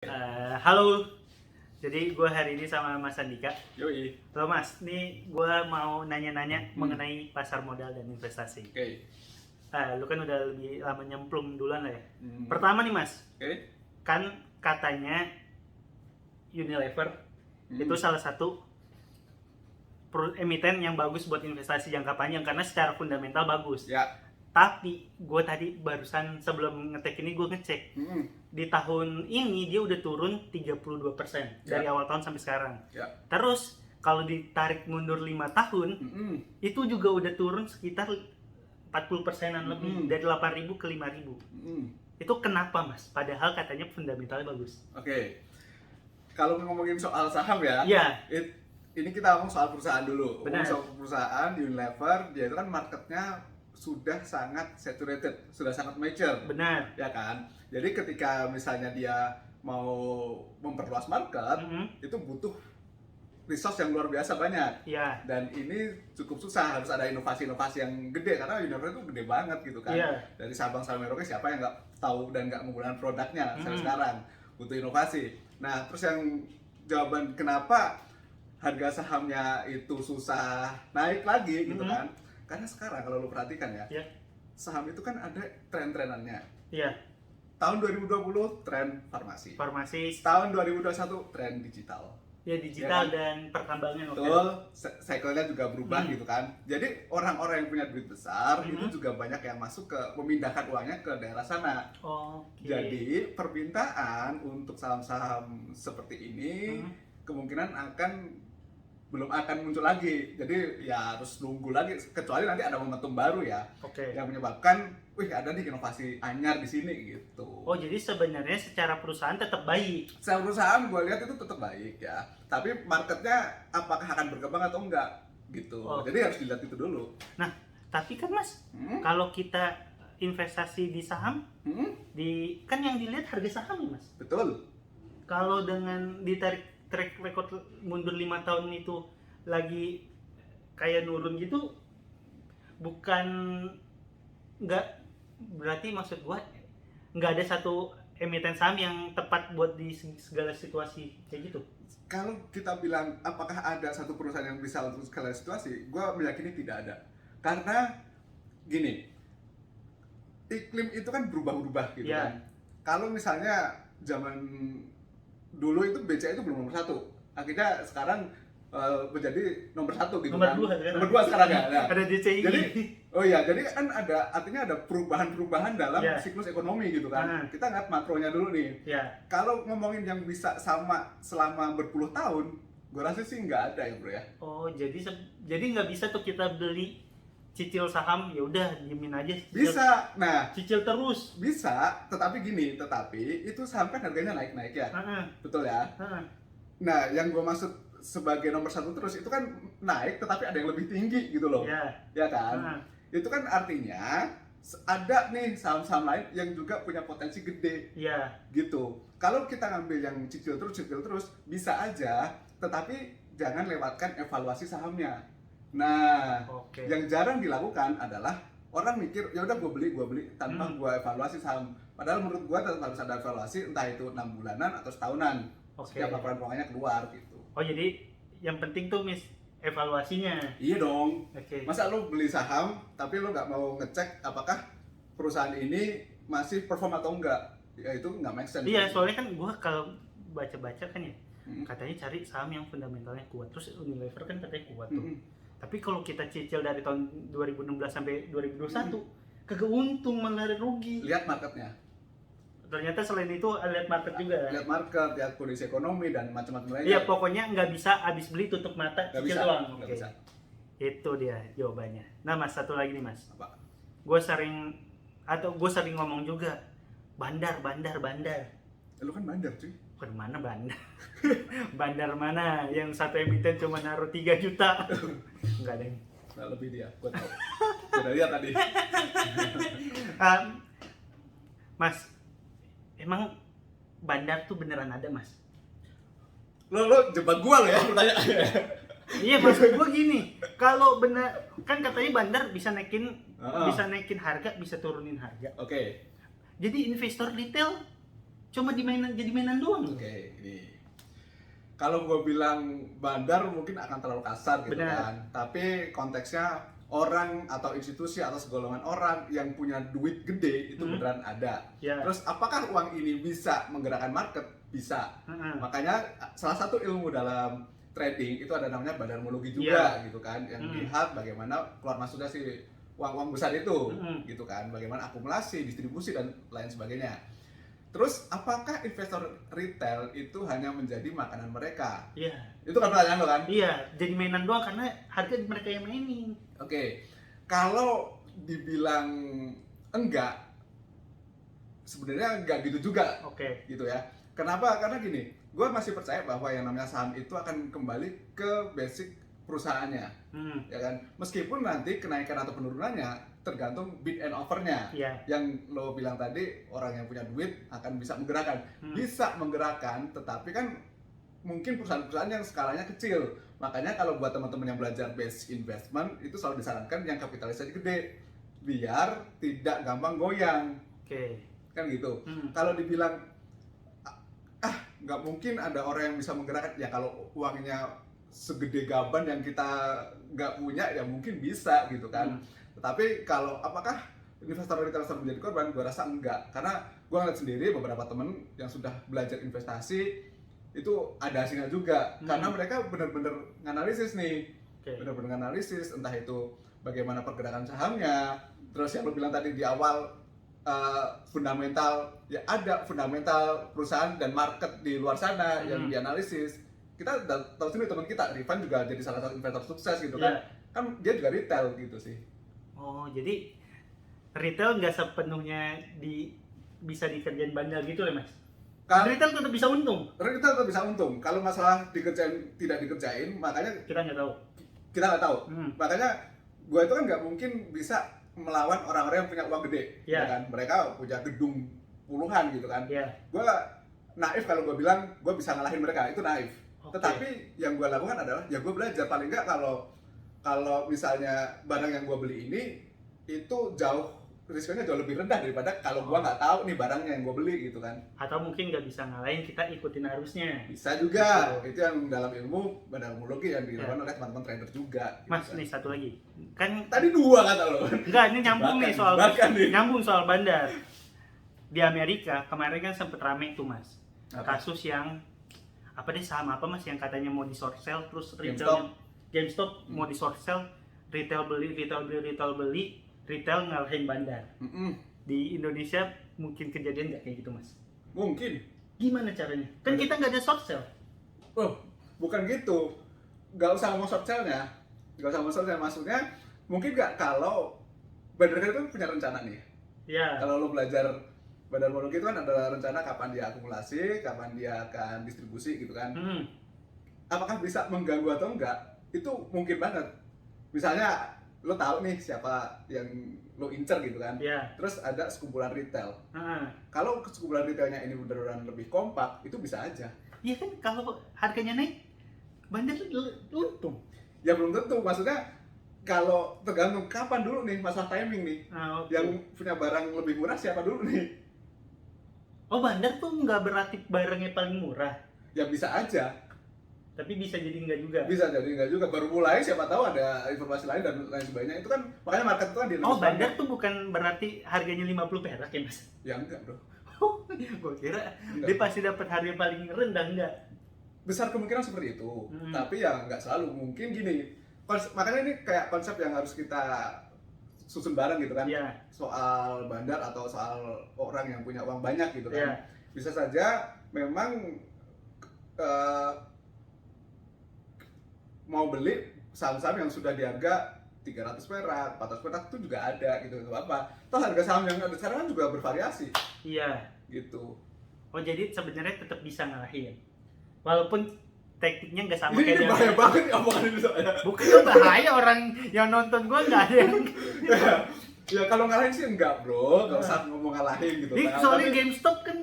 Halo, jadi gue hari ini sama Mas Andika. Yoi. Halo Mas, nih gue mau nanya-nanya mengenai pasar modal dan investasi. Oke. Lu kan udah lebih lama nyemplung duluan lah ya. Hmm. Pertama nih Mas, Oke. kan katanya Unilever itu salah satu emiten yang bagus buat investasi jangka panjang karena secara fundamental bagus. Ya. Tapi gue tadi barusan sebelum ngetek ini gue ngecek. Di tahun ini dia udah turun 32% dari awal tahun sampai sekarang. Ya. Terus kalau ditarik mundur 5 tahun, itu juga udah turun sekitar 40%-an lebih, dari 8.000 ke 5.000. Itu kenapa Mas? Padahal katanya fundamentalnya bagus. Oke. Kalau ngomongin soal saham ya, Iya. Ini kita ngomong soal perusahaan dulu. Benar. Ngomong soal perusahaan Unilever, dia itu kan marketnya sudah sangat saturated, sudah sangat mature. Benar. Ya kan? Jadi ketika misalnya dia mau memperluas market, itu butuh resource yang luar biasa banyak. Iya. Dan ini cukup susah, harus ada inovasi-inovasi yang gede karena Unilever itu gede banget gitu kan. Iya. Dari Sabang sampai Merauke siapa yang nggak tahu dan nggak menggunakan produknya sampai sekarang, butuh inovasi. Nah, terus yang jawaban kenapa harga sahamnya itu susah naik lagi gitu kan? Karena sekarang kalau lu perhatikan ya, saham itu kan ada tren-trenannya. Iya. Tahun 2020 tren farmasi. Tahun 2021 tren digital. Ya, digital Ya kan? dan perkembangan. Betul, cycle-nya juga berubah gitu kan. Jadi orang-orang yang punya duit besar itu juga banyak yang masuk ke memindahkan uangnya ke daerah sana. Jadi permintaan untuk saham-saham seperti ini kemungkinan belum akan muncul lagi. Jadi ya harus nunggu lagi kecuali nanti ada momentum baru ya. Yang menyebabkan ada nih inovasi anyar di sini gitu. Oh, jadi sebenarnya secara perusahaan tetap baik. Secara perusahaan gue lihat itu tetap baik ya. Tapi marketnya apakah akan berkembang atau enggak gitu. Jadi harus dilihat itu dulu. Nah, tapi kan Mas, kalau kita investasi di saham, kan yang dilihat harga saham Mas. Betul. Kalau dengan ditarik track record mundur 5 tahun itu lagi kayak nurun gitu, berarti maksud gua nggak ada satu emiten saham yang tepat buat di segala situasi kayak gitu. Kalau kita bilang apakah ada satu perusahaan yang bisa untuk segala situasi, gua meyakini tidak ada. Karena gini, iklim itu kan berubah-ubah gitu kan. Kalau misalnya zaman dulu itu BCA itu belum nomor 1, akhirnya sekarang menjadi nomor 1 gitu kan. Nomor 2 sekarang ya. Nah, ada DCI. Jadi kan artinya ada perubahan-perubahan dalam siklus ekonomi gitu kan. Kita lihat makronya dulu nih. Kalau ngomongin yang bisa sama selama berpuluh tahun, gue rasa sih nggak ada ya bro ya. Oh, jadi nggak bisa tuh kita beli cicil saham, ya udah diemin aja. Bisa. Nah, cicil terus. Bisa, tetapi itu saham kan harganya naik-naik ya. Betul ya? Nah, yang gue maksud sebagai nomor 1 terus itu kan naik tetapi ada yang lebih tinggi gitu loh. Ya kan? Itu kan artinya ada nih saham-saham lain yang juga punya potensi gede. Gitu. Kalau kita ngambil yang cicil terus bisa aja, tetapi jangan lewatkan evaluasi sahamnya. Nah, yang jarang dilakukan adalah orang mikir ya udah gue beli tanpa gue evaluasi saham. Padahal menurut gue tetap harus ada evaluasi, entah itu 6 bulanan atau setahunan. Setiap laporan keuangannya keluar gitu. Oh, jadi yang penting tuh evaluasinya. Iya dong. Masa lo beli saham tapi lo nggak mau ngecek apakah perusahaan ini masih perform atau enggak? Ya itu nggak make sense. Iya, soalnya kan gue kalau baca-baca kan ya, katanya cari saham yang fundamentalnya kuat. Terus Unilever kan katanya kuat tuh. Tapi kalau kita cicil dari tahun 2016 sampai 2021, kagak untung, malah rugi. Lihat marketnya. Ternyata selain itu lihat market juga. Lihat market, lihat kondisi ekonomi dan macam-macam lainnya. Iya, pokoknya nggak bisa abis beli tutup mata cicil doang. Nggak bisa. Itu dia jawabannya. Nah Mas, satu lagi nih Mas. Apa? Gue sering ngomong juga, bandar. Lu kan bandar cuy. Bukan mana bandar? Bandar mana? Yang satu emiten cuma naruh 3 juta. Enggak ada. Nggak lebih dia, gue tau. Sudah lihat tadi. Mas, emang bandar tuh beneran ada Mas? Lo jebak gua lo ya pertanyaannya. Iya, maksud gua gini, kalau bener kan katanya bandar bisa naikin harga, bisa turunin harga. Jadi investor retail cuma jadi mainan doang. Oke, ini kalau gue bilang bandar mungkin akan terlalu kasar gitu. Bener. Kan, tapi konteksnya orang atau institusi atau segolongan orang yang punya duit gede itu beneran ada. Terus apakah uang ini bisa menggerakkan market? Bisa. Makanya salah satu ilmu dalam trading itu ada namanya bandarmologi juga gitu kan, yang lihat bagaimana keluar masuknya si uang-uang besar itu gitu kan, bagaimana akumulasi, distribusi dan lain sebagainya. Terus apakah investor retail itu hanya menjadi makanan mereka? Iya. Itu kan pertanyaan lo kan? Iya, jadi mainan doang karena harga mereka yang mainin. Oke. Kalau dibilang enggak, sebenarnya enggak gitu juga. Oke. Gitu ya. Kenapa? Karena gini, gue masih percaya bahwa yang namanya saham itu akan kembali ke basic perusahaannya, ya kan. Meskipun nanti kenaikan atau penurunannya tergantung bid and offer-nya. Yang lo bilang tadi, orang yang punya duit akan bisa menggerakkan, bisa menggerakkan, tetapi kan mungkin perusahaan-perusahaan yang skalanya kecil. Makanya kalau buat teman-teman yang belajar basic investment itu selalu disarankan yang kapitalisasi gede, biar tidak gampang goyang. Kan gitu. Kalau dibilang nggak mungkin ada orang yang bisa menggerakkan, ya kalau uangnya segede gaban yang kita nggak punya ya mungkin bisa gitu kan. Tetapi kalau apakah investor retail menjadi korban, gue rasa enggak, karena gue ngeliat sendiri beberapa temen yang sudah belajar investasi itu ada hasilnya juga, karena mereka benar-benar nganalisis nih, benar-benar nganalisis entah itu bagaimana pergerakan sahamnya, terus yang lo bilang tadi di awal fundamental, ya ada fundamental perusahaan dan market di luar sana yang dianalisis. Kita tahu sendiri teman kita, Rifan juga jadi salah satu investor sukses gitu kan, kan dia juga retail gitu sih. Oh, jadi retail nggak sepenuhnya bisa dikerjain bandar gitu ya, Mas? Kan retail tetap bisa untung. Retail tetap bisa untung. Kalau masalah dikerjain tidak dikerjain, makanya kita nggak tahu. Kita nggak tahu. Makanya gue itu kan nggak mungkin bisa melawan orang-orang yang punya uang gede, ya kan? Mereka punya gedung puluhan gitu kan. Gue naif kalau gue bilang gue bisa ngalahin mereka, itu naif. Tetapi yang gue lakukan adalah ya gue belajar, paling nggak kalau misalnya barang yang gue beli ini itu risikonya jauh lebih rendah daripada kalau gue nggak tahu nih barangnya yang gue beli gitu kan. Atau mungkin nggak bisa ngalahin, kita ikutin arusnya. Bisa juga, itu yang dalam ilmu bandarmologi yang dilakukan oleh teman-teman trader juga. Mas, gitu kan. nih satu lagi. Kan tadi dua kata lo. Enggak, ini nyambung nih soal nyambung soal bandar. Di Amerika kemarin kan sempet rame tuh, Mas. Kasus yang apa deh, saham apa Mas yang katanya mau di short sell, terus GameStop mau di short sell, retail beli, retail ngalahin bandar. Di Indonesia mungkin kejadian nggak kayak gitu, Mas? Mungkin. Gimana caranya? Kan kita nggak ada short sell. Oh, bukan gitu. Nggak usah ngomong short sell-nya. Nggak usah ngomong short sell. Maksudnya mungkin nggak, kalau bandar itu punya rencana nih. Kalau lo belajar bandarmologi itu kan ada rencana kapan dia akumulasi, kapan dia akan distribusi gitu kan. Apakah bisa mengganggu atau enggak? Itu mungkin banget. Misalnya lo tahu nih siapa yang lo incer gitu kan. Terus ada sekumpulan retail. Kalau sekumpulan retailnya ini beneran lebih kompak, itu bisa aja. Iya kan, kalau harganya naik, bandar untung. Ya belum tentu, maksudnya kalau tergantung kapan dulu nih, masalah timing nih. Yang punya barang lebih murah siapa dulu nih? Oh, bandar tuh nggak berarti barangnya paling murah. Ya bisa aja. Tapi bisa jadi enggak juga. Bisa jadi enggak juga. Baru mulai, siapa tahu ada informasi lain dan lain sebagainya. Itu kan makanya market itu kan di Indonesia. Oh, bandar tuh bukan berarti harganya 50 perak ya, Mas? Ya enggak, Bro. Gue kira dia pasti dapat harga paling rendah. Enggak. Besar kemungkinan seperti itu. Tapi ya enggak selalu. Mungkin gini. Makanya ini kayak konsep yang harus kita susun bareng gitu kan. Soal bandar atau soal orang yang punya uang banyak gitu kan. Bisa saja memang mau beli saham-saham yang sudah di harga 300 perak, 400 perak itu juga ada gitu, itu apa. Toh harga saham yang ada sekarang kan juga bervariasi. Gitu. Oh, jadi sebenarnya tetap bisa ngalahin. Walaupun tekniknya nggak sama kayak dia. Ini bahaya banget ya omongan ini soalnya. Bukan bahaya, orang yang nonton gua nggak ada yang ya kalau ngalahin sih enggak, Bro. Nggak usah ngomong ngalahin gitu. Soalnya GameStop kan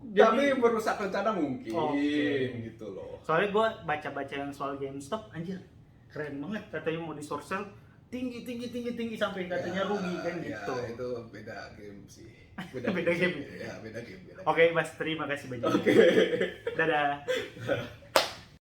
tapi merusak rencana mungkin gitu loh. Soalnya gue baca-baca yang soal GameStop, anjir keren banget, katanya mau di short sell tinggi sampai katanya rugi kan gitu. Ya, itu beda game sih. Beda game. Ya, beda game. Oke, Mas, terima kasih banyak. Oke. Dadah.